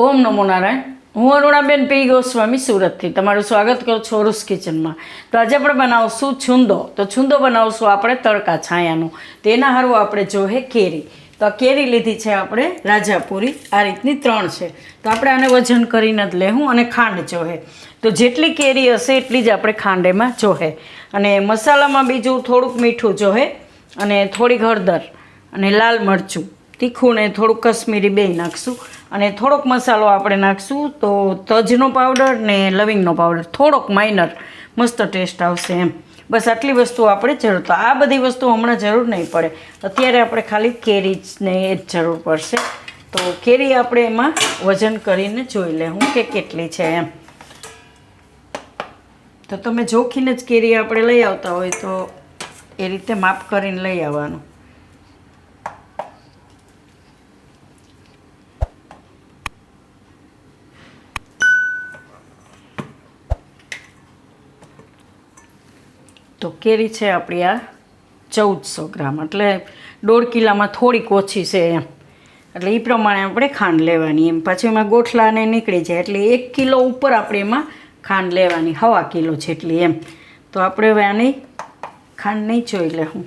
ઓમ નમો નારાયણ. હું અરુણાબેન પી ગોસ્વામી સુરતથી તમારું સ્વાગત કરું છું ઓરુસ કિચનમાં. તો આજે આપણે બનાવશું છુંદો. તો છુંદો બનાવશું આપણે તડકા છાયાનો. તેના હારું આપણે જોઈએ કેરી. તો આ કેરી લીધી છે આપણે રાજાપુરી, આ રીતની 3 છે. તો આપણે આને વજન કરીને જ લેવું અને ખાંડ જોહે. તો જેટલી કેરી હશે એટલી જ આપણે ખાંડ એમાં જોહે. અને મસાલામાં બીજું થોડુંક મીઠું જોહે અને થોડીક હળદર અને લાલ મરચું, તીખું ને થોડુંક કશ્મીરી બે નાખશું. અને થોડોક મસાલો આપણે નાખશું, તો તજનો પાવડર ને લવિંગનો પાવડર થોડોક માઇનર, મસ્ત ટેસ્ટ આવશે એમ. બસ આટલી વસ્તુ આપણે જરૂર. તો આ બધી વસ્તુ હમણાં જરૂર નહીં પડે, અત્યારે આપણે ખાલી કેરી જ ને એ જ જરૂર પડશે. તો કેરી આપણે એમાં વજન કરીને જોઈ લેવું કે કેટલી છે એમ. તો તમે જોખીને જ કેરી આપણે લઈ આવતા હોય તો એ રીતે માપ કરીને લઈ આવવાનું. તો કેરી છે આપણી આ 1400 ગ્રામ, એટલે 1.5 કિલામાં થોડીક ઓછી છે એમ. એટલે એ પ્રમાણે આપણે ખાંડ લેવાની એમ. પાછી એમાં ગોઠલાને નીકળી જાય એટલે 1 કિલો ઉપર આપણે એમાં ખાંડ લેવાની, 1/2 કિલો જેટલી એમ. તો આપણે હવે આની ખાંડ નહીં જોઈ લેવું.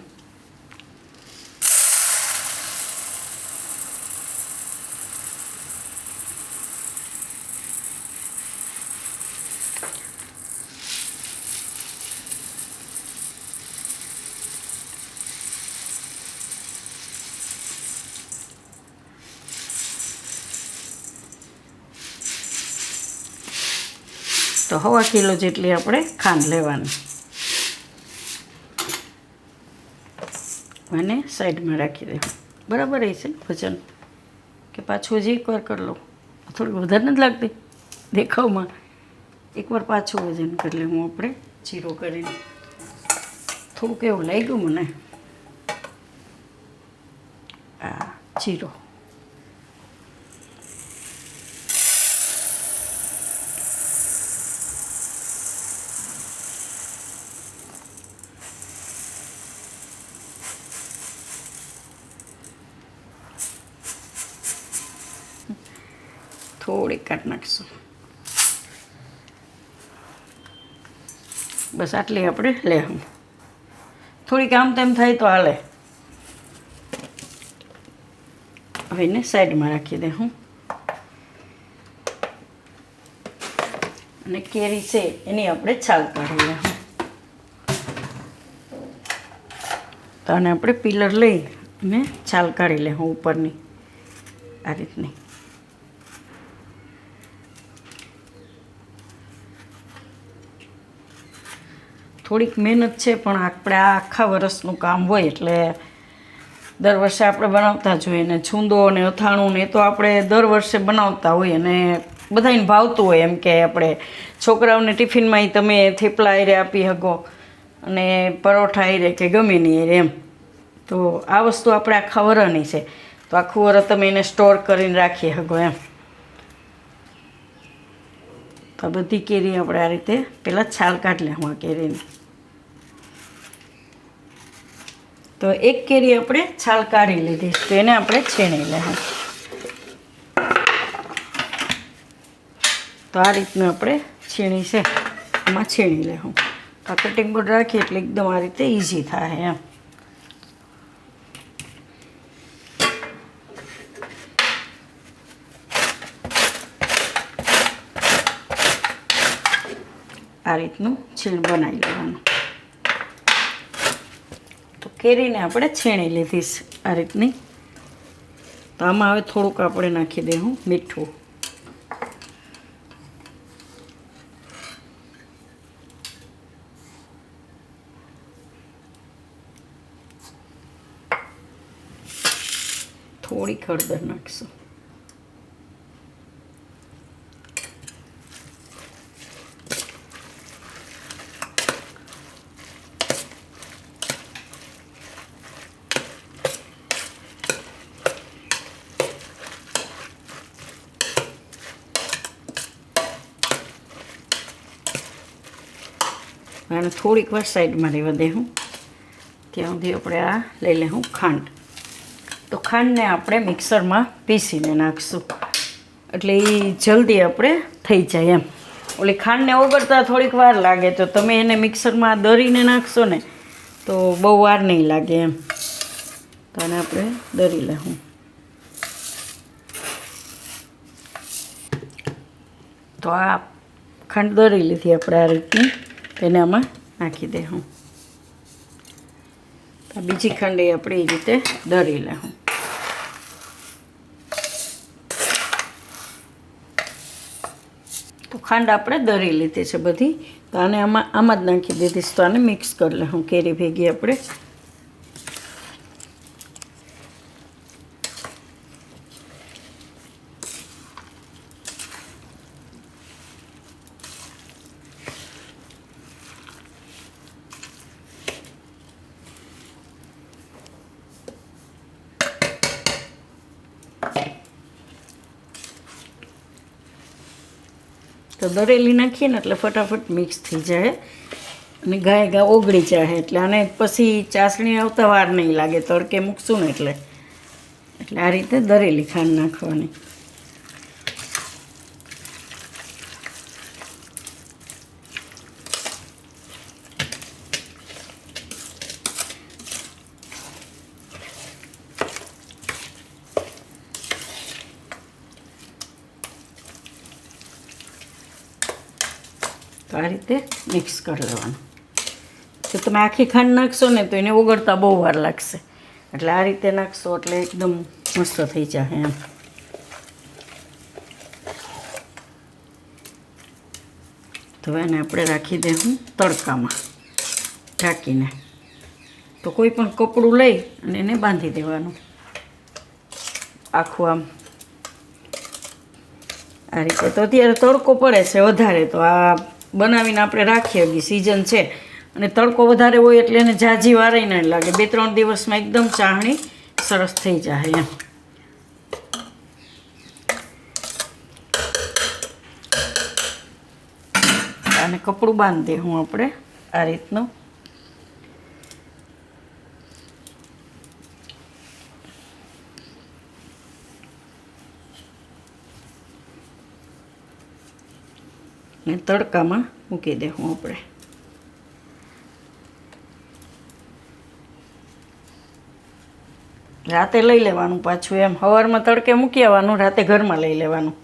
તો 1/2 કિલો જેટલી આપણે ખાંડ લેવાની અને સાઈડમાં રાખી દેવું. બરાબર રહેશે વજન કે પાછું હજી એકવાર કરી લઉં? થોડીક વધારે નથી લાગતી દેખાવમાં? એકવાર પાછું વજન કરી લેવું આપણે જીરો કરીને. થોડુંક એવું લાગ્યું મને આ જીરો. થોડીક કાઢી નાખીશું. બસ આટલી આપણે લેવું. થોડીક આમ તેમ થાય તો હાલે. હવે એને સાઈડમાં રાખી દે હું. અને કેરી છે એની આપણે છાલ કાઢી લેવું. તો આને આપણે પીલર લઈ અને છાલ કાઢી લેવું ઉપરની આ રીતની. થોડીક મહેનત છે પણ આપણે આ આખા વર્ષનું કામ હોય એટલે દર વર્ષે આપણે બનાવતા જ હોઈએ. ને છૂંદો અને અથાણું ને એ તો આપણે દર વર્ષે બનાવતા હોઈએ અને બધાને ભાવતું હોય એમ કે આપણે છોકરાઓને ટિફિનમાં તમે થેપલા હારે આપી શકો અને પરોઠા હારે કે ગમે નહીં હારે એમ. તો આ વસ્તુ આપણે આખા વરસની છે, તો આખું વરસ તમે એને સ્ટોર કરીને રાખી શકો એમ. તો બધી કેરી આપણે આ રીતે પહેલાં છાલ કાઢી લેવું આ કેરીની. તો એક કેરી આપણે છાલ કાઢી લીધી, તો એને આપણે છીણી લેવું. તો આ રીતનું આપણે છીણી છે એમાં છીણી લેવું. આ કટિંગ બોર્ડ રાખીએ એટલે એકદમ આ રીતે ઇઝી થાય એમ. આ રીતનું છીણ બનાવી લેવાનું. તો કેરીને આપણે છીણી લીધી આ રીતની. તો આમાં હવે થોડુંક આપણે નાખી દઉં મીઠું. થોડીક હળદર નાખશું. અને થોડીક વાર સાઈડમાં રહેવા દેવું. ત્યાં સુધી આપણે આ લઈ લેવું ખાંડ. તો ખાંડને આપણે મિક્સરમાં પીસીને નાખશું. એટલે એ જલ્દી આપણે થઈ જાય એમ. ઓલી ખાંડને ઓગળતા થોડીક વાર લાગે, તો તમે એને મિક્સરમાં દળીને નાખશો ને તો બહુ વાર નહીં લાગે એમ. તો આને આપણે દળી લેવું. તો આ ખાંડ દળી લીધી આપણે આ રીતની, એને આમાં નાખી દઉં. બીજી ખાંડ એ આપણે એ રીતે દળી લેવું. તો ખાંડ આપણે દળી લીધી છે બધી, તો આને આમાં જ નાખી દીધીશ. તો આને મિક્સ કરી લઉં કેરી ભેગી આપણે. તો દળેલી નાખીએ ને એટલે ફટાફટ મિક્સ થઈ જાય અને ગાય ઓગળી જાય. એટલે આને પછી ચાસણી આવતા વાર નહીં લાગે, તડકે મૂકશું ને એટલે આ રીતે દળેલી ખાંડ નાખવાની. તો આ રીતે મિક્સ કરી લેવાનું. તો તમે આખી ખાંડ નાખશો ને તો એને ઓગળતા બહુ વાર લાગશે, એટલે આ રીતે નાખશો એટલે એકદમ મસ્ત થઈ જાય એમ. તો એને આપણે રાખી દઈશું તડકામાં ઢાંકીને. તો કોઈ પણ કપડું લઈ અને એને બાંધી દેવાનું આખું આમ આ રીતે. તો અત્યારે તડકો પડે છે વધારે, તો આ બનાવીને આપણે રાખીએ. હજી સિઝન છે અને તડકો વધારે હોય એટલે એને ઝાઝી વારે નહીં લાગે. 2-3 દિવસમાં એકદમ ચાહણી સરસ થઈ જાય એમ. અને કપડું બાંધી દઉં આપણે આ રીતનું. ને તડકામાં મૂકી દેવું આપણે. રાતે લઈ લેવાનું પાછું એમ. સવારમાં તડકે મૂકી આવવાનું, રાતે ઘરમાં લઈ લેવાનું.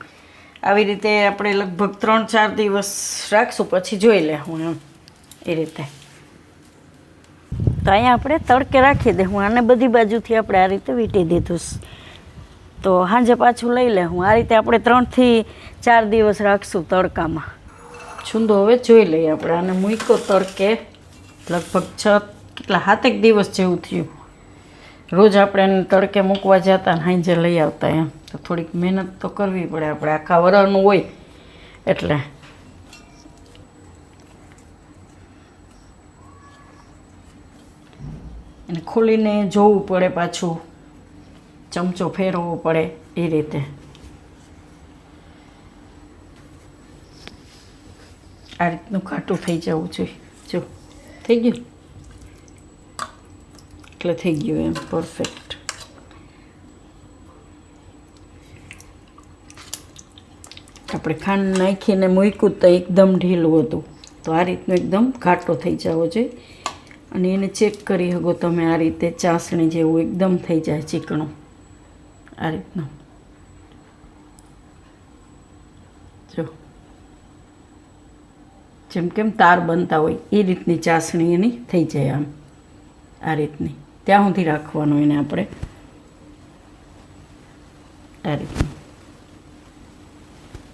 આવી રીતે આપણે લગભગ 3-4 દિવસ રાખશું, પછી જોઈ લેવું એમ એ રીતે. તો અહીંયા આપણે તડકે રાખી દેવું. આને બધી બાજુથી આપણે આ રીતે વીંટી દીધું. તો સાંજે પાછું લઈ લેવું. આ રીતે આપણે 3-4 દિવસ રાખશું તડકામાં. છુંદો હવે જોઈ લઈએ આપણે. આને મૂક્યો તડકે લગભગ 7 દિવસ જેવું થયું. રોજ આપણે એને તડકે મૂકવા જતા ને સાંજે લઈ આવતા એમ. તો થોડીક મહેનત તો કરવી પડે આપણે, આખા વરસનું હોય એટલે. એને ખોલીને જોવું પડે, પાછું ચમચો ફેરવવો પડે એ રીતે. આ રીતનું ઘાટું થઈ જવું જોઈએ. જો થઈ ગયું એટલે થઈ ગયું એમ પરફેક્ટ. આપણે ખાંડ નાખીને મૂક્યું તો એકદમ ઢીલું હતું, તો આ રીતનું એકદમ ઘાટો થઈ જવો જોઈએ. અને એને ચેક કરી શકો તમે આ રીતે ચાસણી જેવું એકદમ થઈ જાય ચીકણું આ રીતનું. જો જેમ કેમ તાર બનતા હોય એ રીતની ચાસણી એની થઈ જાય આમ આ રીતની. ત્યાં સુધી રાખવાનું એને આપણે આ રીતનું.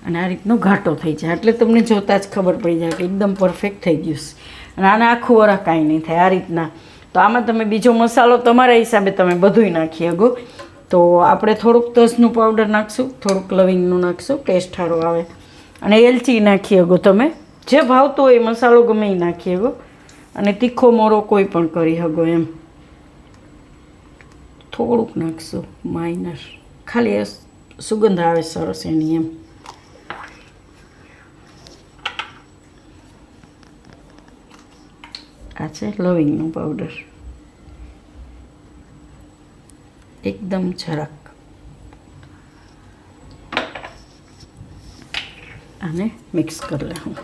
અને આ રીતનો ઘાટો થઈ જાય એટલે તમને જોતાં જ ખબર પડી જાય કે એકદમ પરફેક્ટ થઈ ગયું છે. અને આને આખું વરસ કાંઈ નહીં થાય આ રીતના. તો આમાં તમે બીજો મસાલો તમારા હિસાબે તમે બધુંય નાખી શકો. તો આપણે થોડુંક તજનું પાવડર નાખશું, થોડુંક લવિંગનું નાખશું, ટેસ્ટ સારો આવે. અને એલચી નાખી શકો તમે, જે ભાવતો હોય એ મસાલો ગમે એ નાખી શકો. અને તીખો મોરો કોઈ પણ કરી શકો એમ. થોડુંક નાખશું માઇનર, ખાલી સુગંધ આવે સરસ એની એમ. આ છે લવિંગનું પાવડર, એકદમ જરાક. આને મિક્સ કરી લઉં.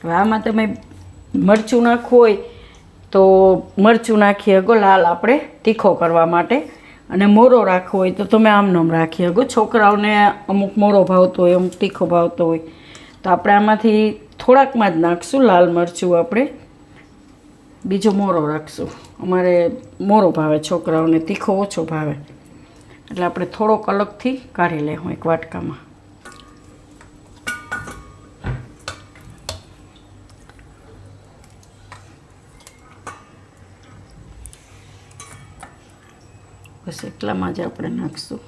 હવે આમાં તમે મરચું નાખવું હોય તો મરચું નાખી શકો, લાલ આપણે તીખો કરવા માટે. અને મોરો રાખવો હોય તો તમે આમનામ રાખી શકો. છોકરાઓને અમુક મોરો ભાવતો હોય, અમુક તીખો ભાવતો હોય, તો આપણે આમાંથી થોડાકમાં જ નાખશું લાલ મરચું. આપણે બીજો મોરો રાખશું. અમારે મોરો ભાવે, છોકરાઓને તીખો ઓછો ભાવે, એટલે આપણે થોડોક અલગથી કાઢી લેવું એક વાટકામાં. બસ એટલામાં જ આપણે નાખશું.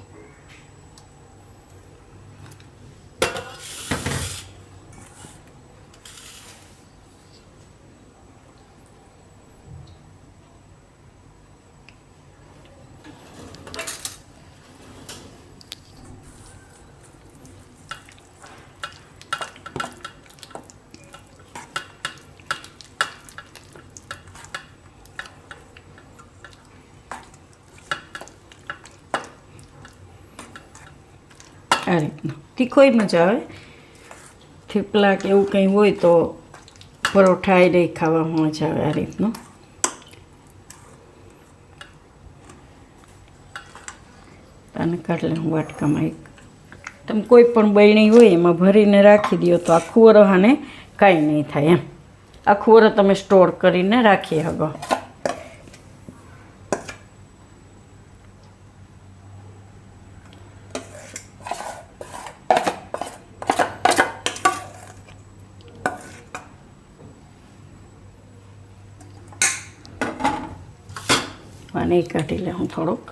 આ રીતનું તીખોય મજા આવે. થેપલા કે એવું કંઈ હોય તો પરોઠા એ નહીં ખાવામાં મજા આવે આ રીતનું. આને કાઢી લઉં વાટકામાં. એક તમે કોઈ પણ બરણી હોય એમાં ભરીને રાખી દો તો આખું વરસ આને કાંઈ નહીં થાય એમ. આખું વરસ તમે સ્ટોર કરીને રાખી શકો. આને કાઢી લઉં થોડોક.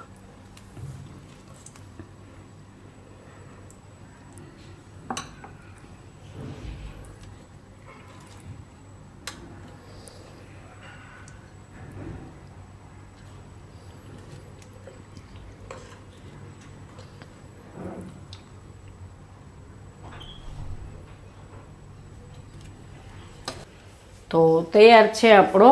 તો તૈયાર છે આપણો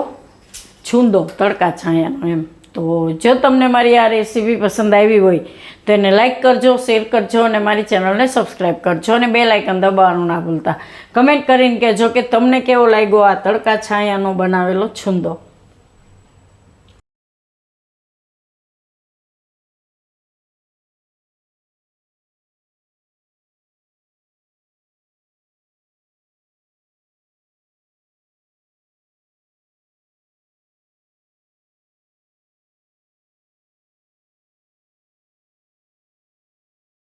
છૂંદો તડકા છાયાનો એમ. તો જો તમને મારી આ રેસીપી પસંદ આવી હોય તો એને લાઈક કરજો, શેર કરજો અને મારી ચેનલને સબસ્ક્રાઈબ કરજો અને બેલ આઇકન દબાવવાનું ના ભૂલતા. કમેન્ટ કરીને કહેજો કે તમને કેવો લાગ્યો આ તડકા છાયાનો બનાવેલો છૂંદો.